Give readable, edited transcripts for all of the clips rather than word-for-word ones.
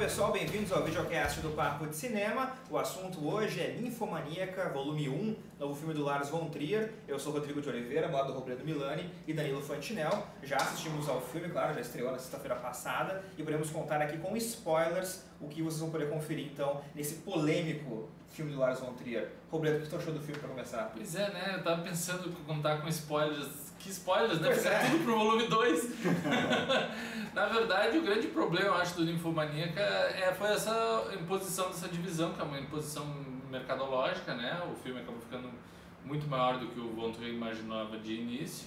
pessoal, bem-vindos ao videocast do Papo de Cinema. O assunto hoje é Ninfomaníaca, volume 1, novo filme do Lars von Trier. Eu sou Rodrigo de Oliveira, ao lado do Robledo Milani e Danilo Fantinel. Já assistimos ao filme, claro, já estreou na sexta-feira passada e podemos contar aqui com spoilers o que vocês vão poder conferir então nesse polêmico filme do Lars von Trier. Robledo, o que você achou do filme para começar? Pois é, né? Eu tava pensando em contar com spoilers. Que spoilers, né? Pois Porque é. tudo pro volume 2. Na verdade, o grande problema, eu acho, do Ninfomaníaca foi essa imposição dessa divisão, que é uma imposição mercadológica, né? O filme acabou ficando muito maior do que o Von Trier imaginava de início.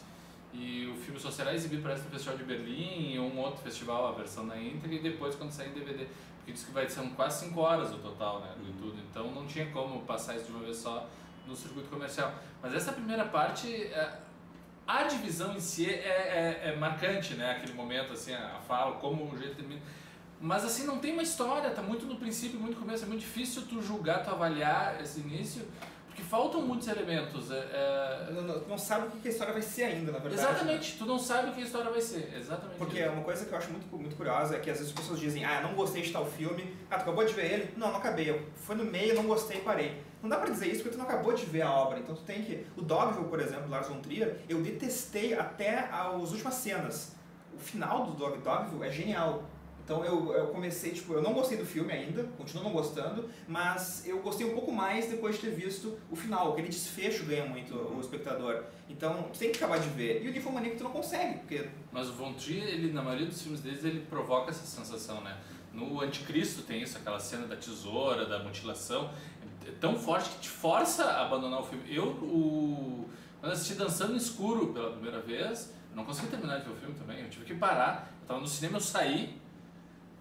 E o filme só será exibido, parece, no Festival de Berlim e um outro festival, a versão na íntegra, e depois quando sair em DVD. Porque diz que vai ser quase 5 horas o total, né, de tudo. Então não tinha como passar isso de uma vez só no circuito comercial. Mas essa primeira parte, a divisão em si é marcante, né, aquele momento, assim, a fala, como o jeito termina. Mas assim, não tem uma história, tá muito no princípio, muito no começo, é muito difícil tu julgar, tu avaliar esse início, porque faltam muitos elementos. Não sabe o que a história vai ser ainda, na verdade. Exatamente, tu não sabe o que a história vai ser, exatamente. Porque uma coisa que eu acho muito curiosa é que às vezes as pessoas dizem, não gostei de tal filme, tu acabou de ver ele? Não acabei, eu fui no meio, não gostei e parei. Não dá pra dizer isso porque tu não acabou de ver a obra, então tu tem que... O Dogville, por exemplo, Lars von Trier, eu detestei até as últimas cenas. O final do Dogville é genial. Então eu comecei, eu não gostei do filme ainda, continuo não gostando, mas eu gostei um pouco mais depois de ter visto o final, aquele desfecho ganha muito o espectador. Então tu tem que acabar de ver. E o Ninfomaníaca tu não consegue, porque... Mas o Von Trier, ele, na maioria dos filmes deles, ele provoca essa sensação, né? No Anticristo tem isso, aquela cena da tesoura, da mutilação, é tão forte que te força a abandonar o filme. Quando eu assisti Dançando no Escuro pela primeira vez, eu não consegui terminar de ver o filme também, eu tive que parar. Eu tava no cinema, eu saí,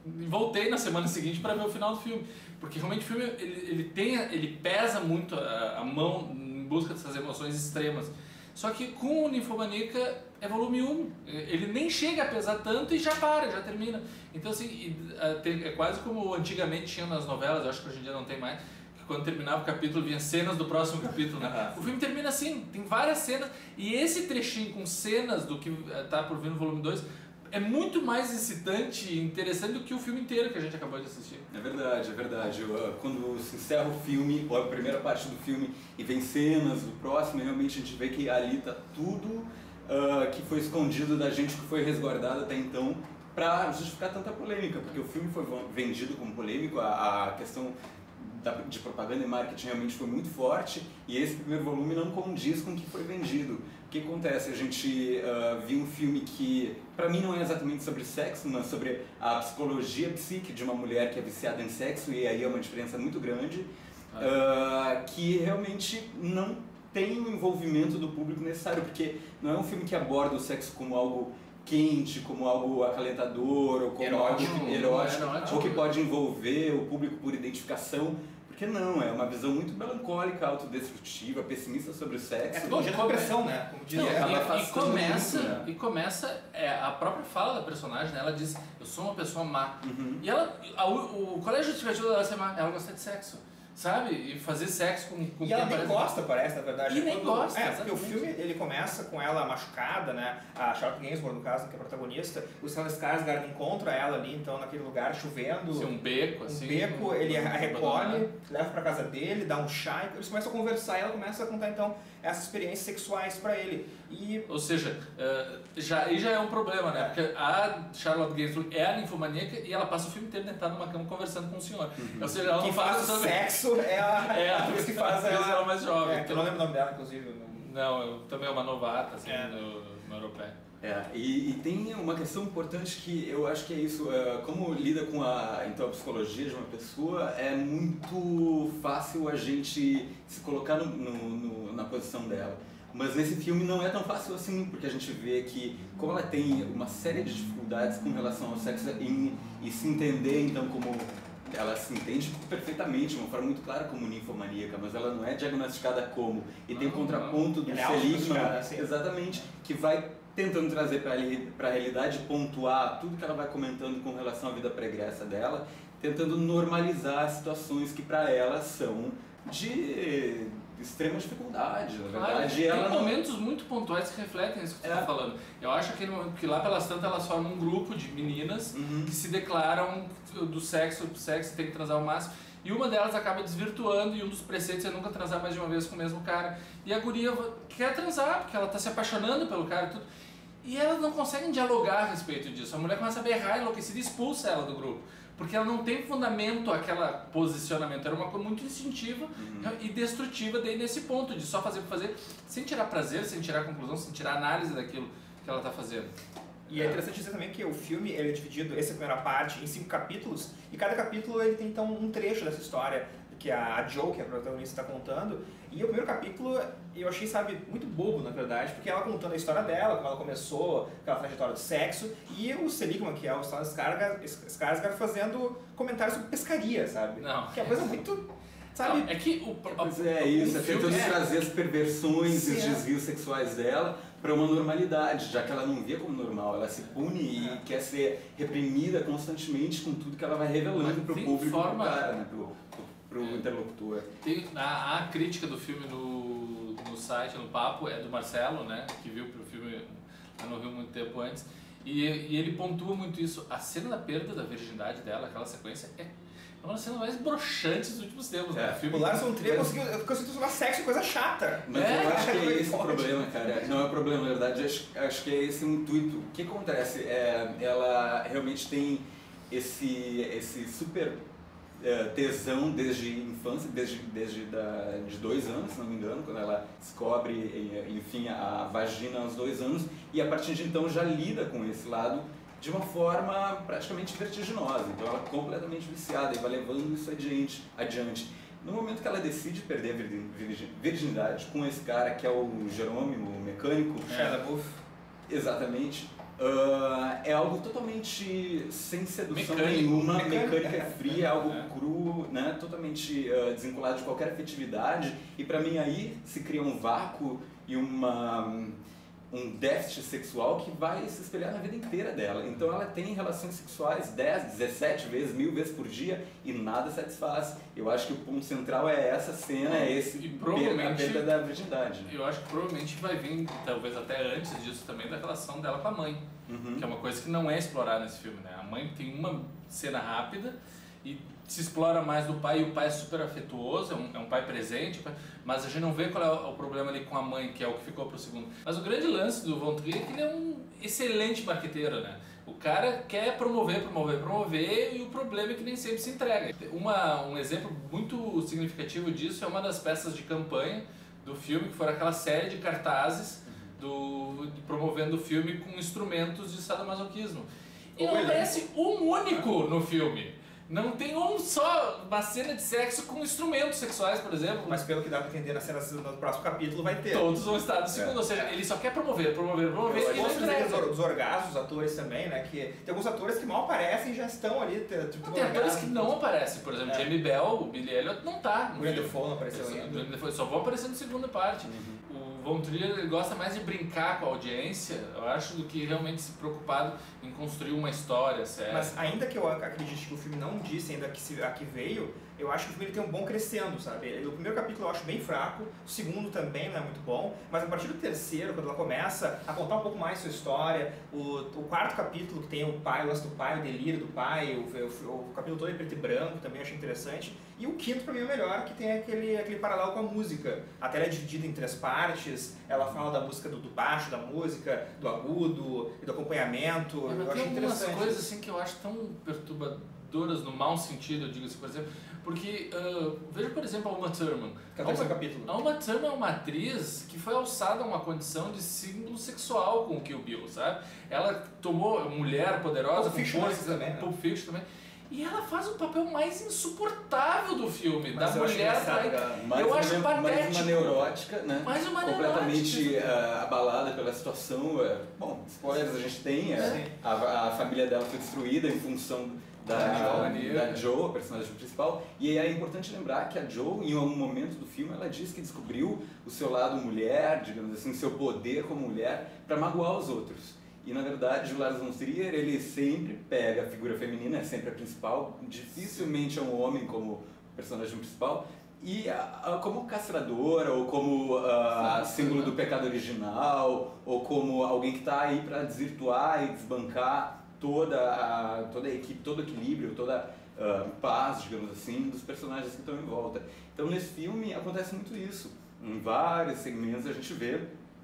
e voltei na semana seguinte para ver o final do filme, porque realmente o filme ele pesa muito a mão em busca dessas emoções extremas. Só que com o Ninfomaníaca é volume 1, ele nem chega a pesar tanto e já termina. Então assim, é quase como antigamente tinha nas novelas, eu acho que hoje em dia não tem mais, que quando terminava o capítulo vinha cenas do próximo capítulo, né? O filme termina assim, tem várias cenas, e esse trechinho com cenas do que tá por vir no volume 2 é muito mais excitante e interessante do que o filme inteiro que a gente acabou de assistir. É verdade, é verdade. Quando se encerra o filme, ou a primeira parte do filme, e vem cenas do próximo, realmente a gente vê que ali tá tudo que foi escondido da gente, que foi resguardado até então, para justificar tanta polêmica, porque o filme foi vendido como polêmico, a questão de propaganda e marketing realmente foi muito forte, e esse primeiro volume não condiz com o que foi vendido. O que acontece? A gente viu um filme que, para mim, não é exatamente sobre sexo, mas sobre a psicologia psíquica de uma mulher que é viciada em sexo, e aí é uma diferença muito grande, que realmente não tem o envolvimento do público necessário, porque não é um filme que aborda o sexo como algo quente, como algo acalentador, ou como algo erótico, ou que pode envolver o público por identificação, porque não, é uma visão muito melancólica, autodestrutiva, pessimista sobre o sexo. É tudo de depressão, né? Como dizia, e começa a própria fala da personagem, né? Ela diz, eu sou uma pessoa má. E qual é a justificativa dela ser má? Ela gosta de sexo. Sabe? E fazer sexo com e ela nem gosta, parece, na verdade. E nem gosta, porque o filme ele começa com ela machucada, né? A Charlotte Gainsbourg, no caso, que é a protagonista. O Stellan Skarsgård encontra ela ali, então, naquele lugar, chovendo. Um beco, assim. Um beco, ele a recolhe, leva pra casa dele, dá um chá, e eles começam a conversar e ela começa a contar, então, essas experiências sexuais pra ele. Ou seja, aí já é um problema, né? Porque a Charlotte Gainsbourg é a ninfomaníaca e ela passa o filme inteiro deitada numa cama conversando com o senhor. Ou seja, ela quem não faz o sexo é a atriz que faz ela mais jovem. Eu não lembro o nome dela, inclusive. Não, também é uma novata, assim, no europeu. E tem uma questão importante que eu acho que é isso, como lida com então, a psicologia de uma pessoa, é muito fácil a gente se colocar na posição dela. Mas nesse filme não é tão fácil assim, porque a gente vê que, como ela tem uma série de dificuldades com relação ao sexo e se entender então como... Ela se entende perfeitamente, de uma forma muito clara como ninfomaníaca, mas ela não é diagnosticada como. E tem o contraponto do Seligman, exatamente, que vai tentando trazer para a realidade, pontuar tudo que ela vai comentando com relação à vida pregressa dela, tentando normalizar situações que para ela são de extrema dificuldade, na Claro, verdade. tem Ela não... momentos muito pontuais que refletem isso que tu tá falando. Eu acho aquele momento, porque lá pelas tantas elas formam um grupo de meninas que se declaram do sexo tem que transar o máximo. E uma delas acaba desvirtuando e um dos preceitos é nunca transar mais de uma vez com o mesmo cara. E a guria quer transar, porque ela tá se apaixonando pelo cara e tudo. E elas não conseguem dialogar a respeito disso. A mulher começa a berrar, enlouquecida, e expulsa ela do grupo. Porque ela não tem fundamento, aquela posicionamento. Era uma coisa muito instintiva e destrutiva daí nesse ponto, de só fazer por fazer, sem tirar prazer, sem tirar conclusão, sem tirar análise daquilo que ela tá fazendo. E é interessante dizer também que o filme ele é dividido, essa primeira parte, em 5 capítulos, e cada capítulo ele tem então um trecho dessa história que a Jo, que é a protagonista, está contando. E o primeiro capítulo eu achei, sabe, muito bobo, na verdade, porque ela contando a história dela, como ela começou, aquela trajetória do sexo, e o Seligman, que é o Stellan Skarsgård, fazendo comentários sobre pescaria, sabe? Não. Que é uma coisa muito... Sabe? Não, é que Pois é isso, é tentando trazer as perversões e os desvios sexuais dela para uma normalidade, já que ela não via como normal, ela se pune e quer ser reprimida constantemente com tudo que ela vai revelando para o público, pro cara, né, pro interlocutor. Tem a crítica do filme no site, no Papo, é do Marcelo, né, que viu o filme lá no Rio muito tempo antes, e ele pontua muito isso. A cena da perda da virgindade dela, aquela sequência, é uma das cenas mais broxantes dos últimos tempos, né? O Lars von Trier conseguiu transformar sexo em coisa chata. Mas eu acho que é esse o problema, cara. Não é o problema, na verdade, acho que é esse o intuito. O que acontece? Ela realmente tem esse super tesão desde a infância, de 2 anos, se não me engano, quando ela descobre, enfim, a vagina aos 2 anos, e a partir de então já lida com esse lado de uma forma praticamente vertiginosa. Então ela é completamente viciada e vai levando isso adiante. No momento que ela decide perder a virgindade com esse cara que é o Jerônimo, o mecânico, Shia LaBeouf. Exatamente. É algo totalmente sem sedução Mecânico. nenhuma, mecânica fria, é algo cru, né? Totalmente desvinculado de qualquer afetividade. E pra mim aí se cria um vácuo e um déficit sexual que vai se espelhar na vida inteira dela. Então ela tem relações sexuais 10, 17 vezes, 1000 vezes por dia e nada satisfaz. Eu acho que o ponto central é essa cena, é esse a perda da virgindade. Eu acho que provavelmente vai vir, talvez até antes disso também, da relação dela com a mãe. Que é uma coisa que não é explorada nesse filme, né? A mãe tem uma cena rápida e se explora mais do pai, e o pai é super afetuoso, é um pai presente, mas a gente não vê qual é o problema ali com a mãe, que é o que ficou pro segundo. Mas o grande lance do Von Trier é que ele é um excelente marqueteiro, né? O cara quer promover, e o problema é que nem sempre se entrega. Um exemplo muito significativo disso é uma das peças de campanha do filme, que foi aquela série de cartazes promovendo o filme com instrumentos de sadomasoquismo. E não aparece um único no filme. Não tem uma cena de sexo com instrumentos sexuais, por exemplo. Mas pelo que dá pra entender na cena do próximo capítulo vai ter. Todos vão estar no segundo, ou seja, ele só quer promover. Eu gosto dos orgasmos, os atores também, né? Que tem alguns atores que mal aparecem e já estão ali. Tem atores que não aparecem, por exemplo, Jamie Bell, o Billy Elliot não tá. O William Dafoe não apareceu ainda. Só vão aparecer na segunda parte. O Von Trier gosta mais de brincar com a audiência, eu acho, do que realmente se preocupado em construir uma história séria. Mas ainda que eu acredite que o filme não disse ainda a que veio, eu acho que o filme ele tem um bom crescendo, sabe? O primeiro capítulo eu acho bem fraco, o segundo também não é muito bom, mas a partir do terceiro, quando ela começa a contar um pouco mais sua história, o quarto capítulo que tem o pai, o lance do pai, o delírio do pai, o capítulo todo em preto e branco também eu achei interessante, e o quinto pra mim é o melhor, que tem aquele paralelo com a música. A tela é dividida em 3 partes, ela fala da música do baixo, da música, do agudo e do acompanhamento, eu achei interessante. Tem algumas coisas assim que eu acho tão perturbadoras no mau sentido, eu digo assim, por exemplo, porque veja, por exemplo, a Uma Thurman. Que é o terceiro capítulo. A Uma Thurman é uma atriz que foi alçada a uma condição de símbolo sexual com o Kill Bill, sabe? Ela tomou mulher poderosa, Pulp Fiction também, né? Pulp Fiction também. E ela faz o papel mais insuportável do filme, mas da mulher. Eu acho patético. Mais uma neurótica, né? Mais uma completamente abalada pela situação. Bom, spoilers a gente tem. A família dela foi destruída em função da Jo, a personagem principal. E é importante lembrar que a Jo, em algum momento do filme, ela diz que descobriu o seu lado mulher, digamos assim, o seu poder como mulher, para magoar os outros. E na verdade o Lars von Trier, ele sempre pega a figura feminina, é sempre a principal, dificilmente é um homem como personagem principal, E como castradora, ou como símbolo do pecado original, ou como alguém que está aí para desvirtuar e desbancar toda a equipe, todo o equilíbrio, toda paz, digamos assim, dos personagens que estão em volta. Então nesse filme acontece muito isso. Em vários segmentos a gente vê,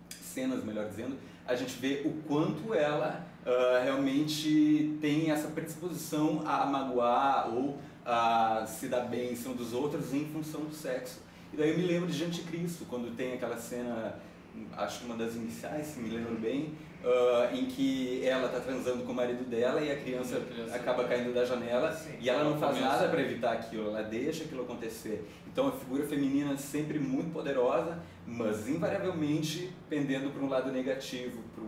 cenas melhor dizendo, a gente vê o quanto ela realmente tem essa predisposição a magoar ou a se dar bem em cima dos outros em função do sexo. E daí eu me lembro de Anticristo, quando tem aquela cena, acho que uma das iniciais, se me lembro bem, em que ela está transando com o marido dela e a criança acaba caindo da janela. Sim. E ela não faz nada para evitar aquilo, ela deixa aquilo acontecer. Então a figura feminina sempre muito poderosa, mas invariavelmente pendendo para um lado negativo, para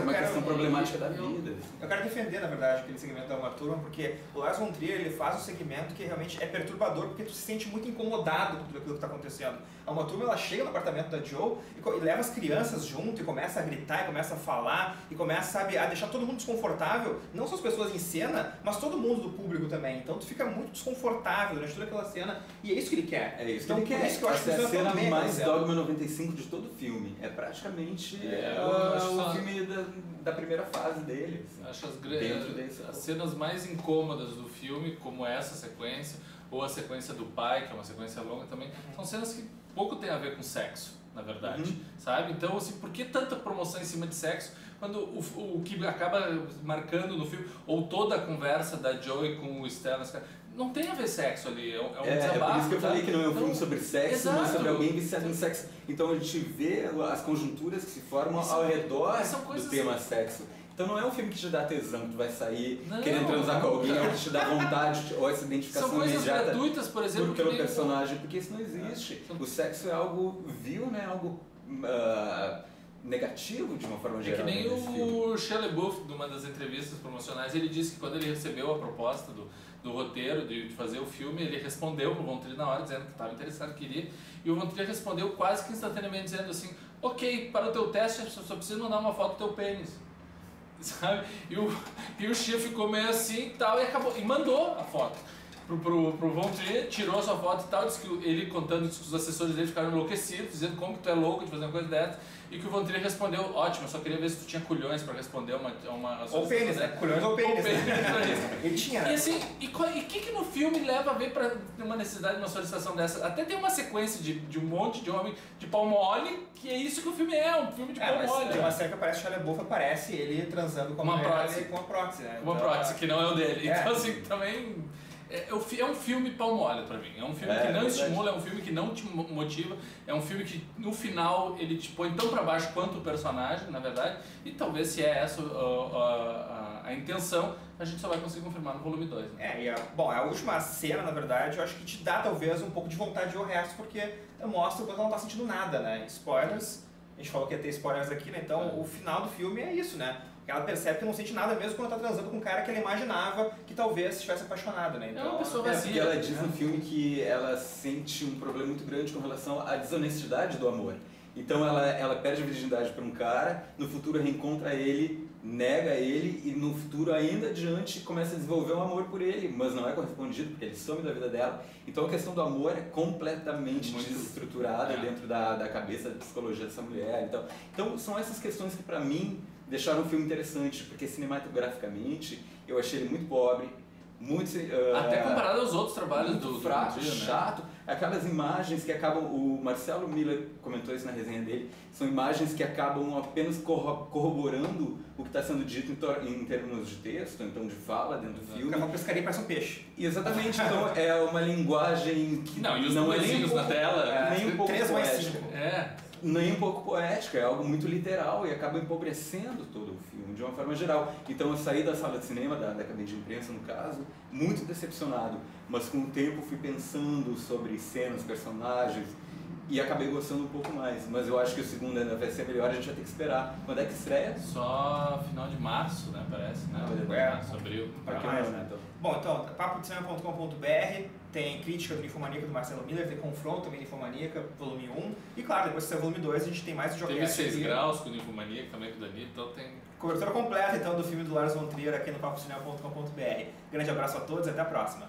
uma questão problemática da vida. Eu quero defender, na verdade, aquele segmento da Uma Turma, porque o Lars von Trier ele faz um segmento que realmente é perturbador, porque tu se sente muito incomodado com tudo aquilo que está acontecendo. A Uma Turma ela chega no apartamento da Joe e leva as crianças junto e começa a gritar, e começa a falar, e começa, sabe, a deixar todo mundo desconfortável, não só as pessoas em cena, mas todo mundo do público também. Então tu fica muito desconfortável durante toda aquela cena, e é isso que ele quer. É isso então, que ele quer. Isso que eu acho que é a cena mais Dogma 95 de todo o filme. É praticamente o filme da primeira fase dele. Assim, acho as cenas mais incômodas do filme, como essa sequência, ou a sequência do pai, que é uma sequência longa também, são cenas que pouco tem a ver com sexo, na verdade, sabe? Então, assim, por que tanta promoção em cima de sexo quando o que acaba marcando no filme, ou toda a conversa da Joey com o Stellan, não tem a ver sexo ali, é um desabafo. É por isso que eu falei que não é um filme sobre sexo, exato. Mas sobre alguém viciado em sexo. Então a gente vê as conjunturas que se formam ao redor do tema sexo. Então não é um filme que te dá tesão, que tu vai sair querendo transar com alguém, ou que te dá vontade, ou essa identificação imediata. São coisas gratuitas, por exemplo, pelo personagem, porque isso não existe. O sexo é algo vil, né? Algo negativo de uma forma geral. É que nem o Shia LaBeouf, numa das entrevistas promocionais, ele disse que quando ele recebeu a proposta do roteiro, de fazer o filme, ele respondeu pro Von Trier na hora, dizendo que estava interessado, queria, e o Von Trier respondeu quase que instantaneamente, dizendo assim, ok, para o teu teste, só precisa mandar uma foto do teu pênis. Sabe? E o Shia ficou meio assim e tal, e mandou a foto pro Von Trier, tirou a sua foto e tal, disse que ele contando que os assessores dele ficaram enlouquecidos, dizendo como que tu é louco de fazer uma coisa dessa, e que o Von Trier respondeu, ótimo, eu só queria ver se tu tinha culhões pra responder uma ou pênis, né? Culhões ou pênis. Ele tinha, né? E assim, e que no filme leva a ver pra ter uma necessidade de uma solicitação dessa? Até tem uma sequência de um monte de homem de pau mole, que é isso que o filme é, um filme de pau mole. Tem uma cena que aparece o Shia LaBeouf, aparece ele transando com uma prótese, né? Uma prótese, que não é o dele. Então assim, também... É um filme pau mole pra mim, é um filme que não estimula, é um filme que não te motiva, é um filme que no final ele te põe tão pra baixo quanto o personagem, na verdade, e talvez se é essa a intenção, a gente só vai conseguir confirmar no volume 2. Né? A última cena, na verdade, eu acho que te dá talvez um pouco de vontade de ver o resto, porque mostra quando ela não tá sentindo nada, né? Spoilers, a gente falou que ia ter spoilers aqui, né? Então o final do filme é isso, né? Ela percebe que não sente nada mesmo quando ela tá transando com um cara que ela imaginava que talvez estivesse apaixonada, né? Então, é uma pessoa vazia. Porque ela diz no filme que ela sente um problema muito grande com relação à desonestidade do amor. Então ela perde a virgindade para um cara, no futuro reencontra ele, nega ele e no futuro ainda adiante começa a desenvolver um amor por ele, mas não é correspondido porque ele some da vida dela. Então a questão do amor é completamente desestruturada dentro da cabeça, da psicologia dessa mulher. Então são essas questões que para mim deixaram o filme interessante, porque cinematograficamente eu achei ele muito pobre, muito... até comparado aos outros trabalhos do fraco, chato. Aquelas imagens que acabam... O Marcelo Miller comentou isso na resenha dele. São imagens que acabam apenas corroborando o que está sendo dito em termos de texto, então de fala dentro do filme. Uma pescaria parece um peixe. Exatamente. Então é uma linguagem que não é nem um pouco, na tela, nem um pouco 3 mais poética. 5. Nem um pouco poética, é algo muito literal e acaba empobrecendo todo o filme, de uma forma geral. Então eu saí da sala de cinema, da cabine de imprensa no caso, muito decepcionado, mas com o tempo fui pensando sobre cenas, personagens e acabei gostando um pouco mais. Mas eu acho que o segundo ainda vai ser melhor, a gente vai ter que esperar. Quando é que estreia? Só final de março, né, parece, né? Março, abril. Bom, então, papodecinema.com.br tem crítica do Ninfomaníaca do Marcelo Miller, tem confronto também Ninfomaníaca, volume 1. E claro, depois que sair o volume 2, a gente tem mais videocast. Teve 6 graus com o Ninfomaníaca também com o Danilo, então tem... Cobertura completa, então, do filme do Lars von Trier aqui no papodecinema.com.br. Grande abraço a todos e até a próxima.